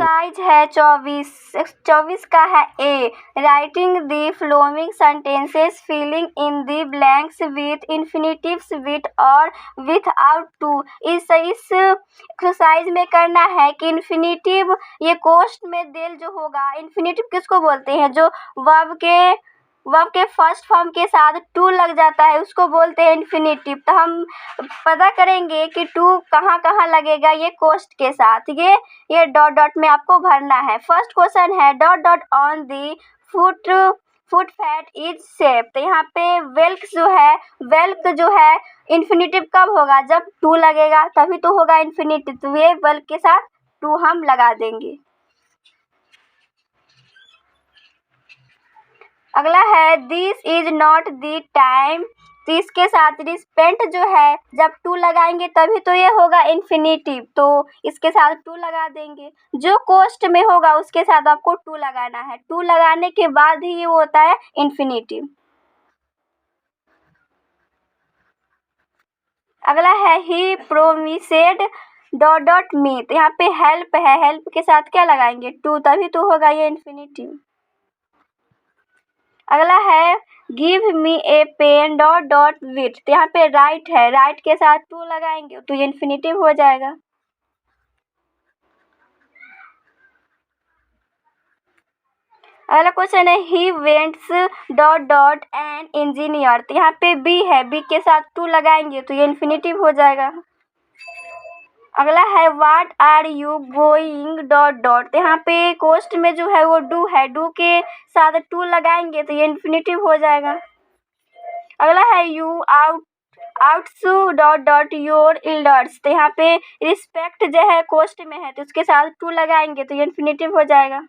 Exercise है 24 का है A. Writing the flowing sentences filling in the blanks with infinitives with और without to. इस एक्सरसाइज में करना है कि इन्फिनेटिव ये कोष्ठ में देल जो होगा, इन्फिनेटिव किसको बोलते हैं, जो वर्ब के फर्स्ट फॉर्म के साथ टू लग जाता है उसको बोलते हैं इन्फिनेटिव। तो हम पता करेंगे कि टू कहाँ कहाँ लगेगा, ये कोष्ठ के साथ, ये डॉट डॉट में आपको भरना है। फर्स्ट क्वेश्चन है dot dot on the foot fat is shape. तो यहाँ पे वेल्क जो है इन्फिनेटिव कब होगा, जब टू लगेगा तभी तो होगा इन्फिनेटिव। तो ये वेल्क के साथ टू हम लगा देंगे। अगला है this is not the time. तो इसके साथ रिस्पेंट जो है जब टू लगाएंगे तभी तो ये होगा इन्फिनेटिव, तो इसके साथ टू लगा देंगे। जो कोष्ठ में होगा उसके साथ आपको टू लगाना है, टू लगाने के बाद ही ये होता है इन्फिनेटिव। अगला है ही प्रोमिसेड डॉट डॉट मी। तो यहाँ पे हेल्प है, हेल्प के साथ क्या लगाएंगे, टू, तभी तो होगा ये इन्फिनेटिव। अगला है give me a pen dot dot with. तो यहाँ पे राइट है, राइट के साथ टू लगाएंगे तो ये इन्फिनेटिव हो जाएगा। अगला क्वेश्चन है he wants dot dot an engineer. तो यहाँ पे बी है, बी के साथ टू लगाएंगे तो ये इन्फिनेटिव हो जाएगा। अगला है what are you going dot dot. तो यहाँ पे कोष्ठ में जो है वो डू है, डू के साथ टू लगाएंगे तो ये इन्फिनेटिव हो जाएगा। अगला है you outs dot dot your elders. तो यहाँ पे रिस्पेक्ट जो है कोष्ठ में है तो उसके साथ टू लगाएंगे तो ये इन्फिनेटिव हो जाएगा।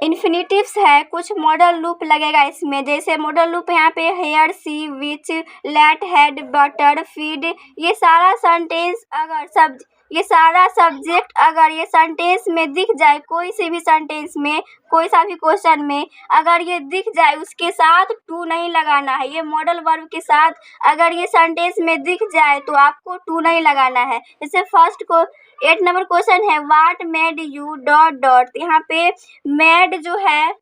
इन्फिनेटिव्स है, कुछ मॉडल लूप लगेगा इसमें, जैसे मॉडल लूप यहाँ पे हेयर सी विच लेट हेड बटर फीड। ये सारा सब्जेक्ट अगर ये सेंटेंस में दिख जाए, कोई से भी सेंटेंस में, कोई सा भी क्वेश्चन में अगर ये दिख जाए उसके साथ टू नहीं लगाना है। ये मॉडल वर्ब के साथ अगर ये सेंटेंस में दिख जाए तो आपको टू नहीं लगाना है। जैसे फर्स्ट को 8 नंबर क्वेश्चन है what made U dot dot. यहाँ पे मेड जो है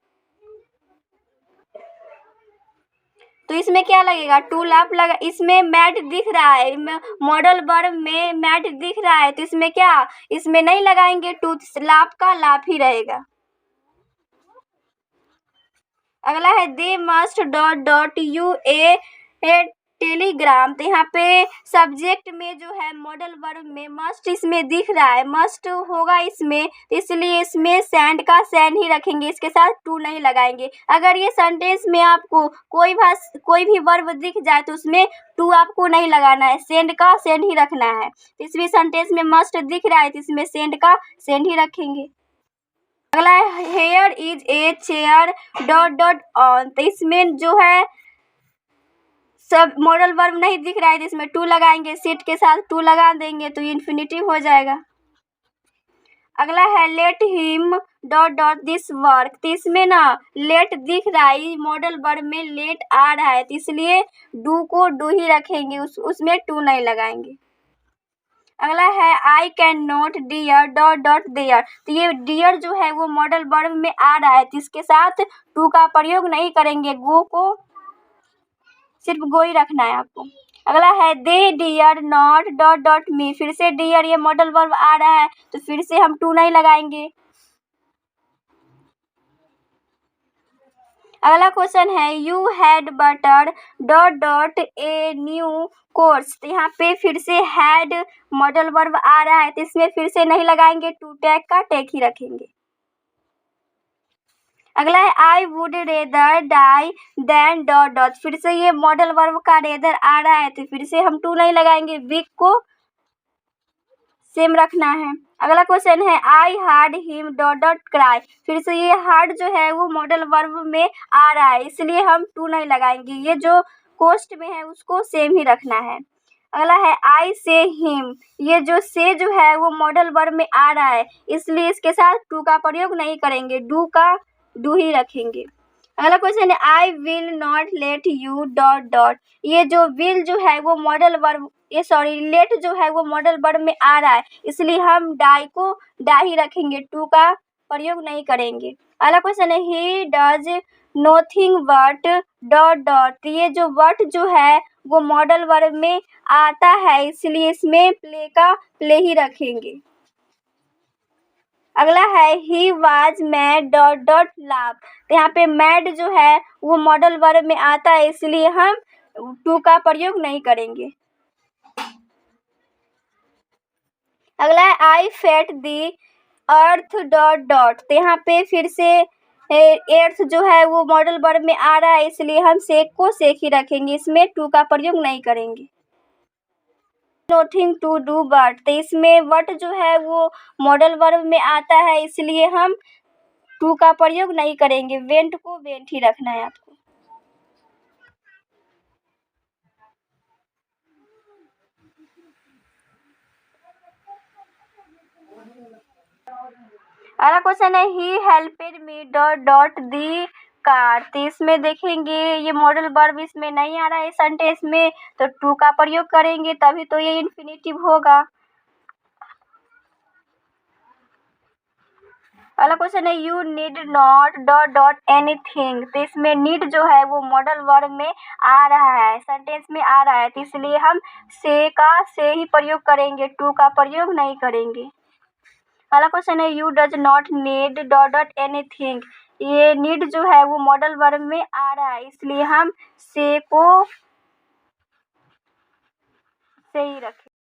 तो इसमें क्या लगेगा, टू लाप लगा। इसमें मैड दिख रहा है, मॉडल वर्ब में मैड दिख रहा है तो इसमें क्या, इसमें नहीं लगाएंगे टू, लाप का लाप ही रहेगा। अगला है they must dot dot U A Telegram. तो यहाँ पे सब्जेक्ट में जो है मॉडल वर्ब में मस्ट इसमें दिख रहा है, मस्ट होगा इसमें, इसलिए इसमें सेंड का सेंड ही रखेंगे, इसके साथ टू नहीं लगाएंगे। अगर ये सेंटेंस में आपको कोई भी वर्ब दिख जाए तो उसमें टू आपको नहीं लगाना है, सेंड का सेंड ही रखना है। तो इसमें सेंटेंस में मस्ट दिख रहा है तो इसमें सेंड का सेंड ही रखेंगे। अगला है here is a chair dot dot on. तो इसमें जो है सब मॉडल वर्ब नहीं दिख रहा है तो इसमें टू लगाएंगे, सीट के साथ टू लगा देंगे तो ये इन्फिनेटिव हो जाएगा। अगला है let him dot dot this work. तो इसमें ना लेट दिख रहा है, मॉडल वर्ब में लेट आ रहा है तो इसलिए डू को डू ही रखेंगे, उसमें टू नहीं लगाएंगे। अगला है I can not dare dot dot there. तो ये डियर जो है वो मॉडल वर्ब में आ रहा है तो इसके साथ टू का प्रयोग नहीं करेंगे, गो को सिर्फ गो ही रखना है आपको। अगला है they dare not dot dot me. फिर से डियर ये मॉडल वर्ब आ रहा है तो फिर से हम टू नहीं लगाएंगे। अगला क्वेश्चन है you had butter dot dot a new course. तो यहाँ पे फिर से हैड मॉडल वर्ब आ रहा है तो इसमें फिर से नहीं लगाएंगे, टू टैग का टैग ही रखेंगे। अगला है I would rather die than dot dot. फिर से ये मॉडल वर्ब का रेदर आ रहा है तो फिर से हम टू नहीं लगाएंगे, वीक को सेम रखना है। अगला क्वेश्चन है I heard him dot dot cry. फिर से ये हार्ड जो है वो मॉडल वर्ब में आ रहा है इसलिए हम टू नहीं लगाएंगे, ये जो कोष्ठ में है उसको सेम ही रखना है। अगला है आई से हिम। ये जो से जो है वो मॉडल वर्ब में आ रहा है इसलिए इसके साथ टू का प्रयोग नहीं करेंगे, डू का डू ही रखेंगे। अगला क्वेश्चन है I will not let U dot dot. ये जो विल जो है वो मॉडल वर्ब, ये सॉरी लेट जो है वो मॉडल वर्ब में आ रहा है, इसलिए हम डाई को डाई ही रखेंगे, टू का प्रयोग नहीं करेंगे। अगला क्वेश्चन है he does nothing but dot dot. ये जो बट जो है वो मॉडल वर्ब में आता है, इसलिए इसमें प्ले का प्ले ही रखेंगे। अगला है he was mad dot dot लाभ। तो यहाँ पे मैड जो है वो मॉडल वर्ब में आता है, इसलिए हम टू का प्रयोग नहीं करेंगे। अगला है I felt the earth dot dot. तो यहाँ पे फिर से अर्थ जो है वो मॉडल वर्ब में आ रहा है, इसलिए हम सेक को सेक ही रखेंगे, इसमें टू का प्रयोग नहीं करेंगे। Nothing to do but. तो इसमें वट जो है वो मॉडल वर्ब में आता है, इसलिए हम टू का प्रयोग नहीं करेंगे, वेंट को वेंट ही रखना है आपको। अगला क्वेश्चन है ही हेल्पेड मी डॉट डॉट दी कार। तो इसमें देखेंगे ये मॉडल वर्ब इसमें नहीं आ रहा है सेंटेंस में, तो टू का प्रयोग करेंगे, तभी तो ये इन्फिनेटिव होगा। अगला क्वेश्चन है you need not dot dot anything. तो इसमें नीड जो है वो मॉडल वर्ब में आ रहा है, सेंटेंस में आ रहा है, तो इसलिए हम से का से ही प्रयोग करेंगे, टू का प्रयोग नहीं करेंगे। अगला क्वेश्चन है you does not need dot dot anything. ये नीड जो है वो मॉडल वर्ब में आ रहा है, इसलिए हम से को से ही रखें।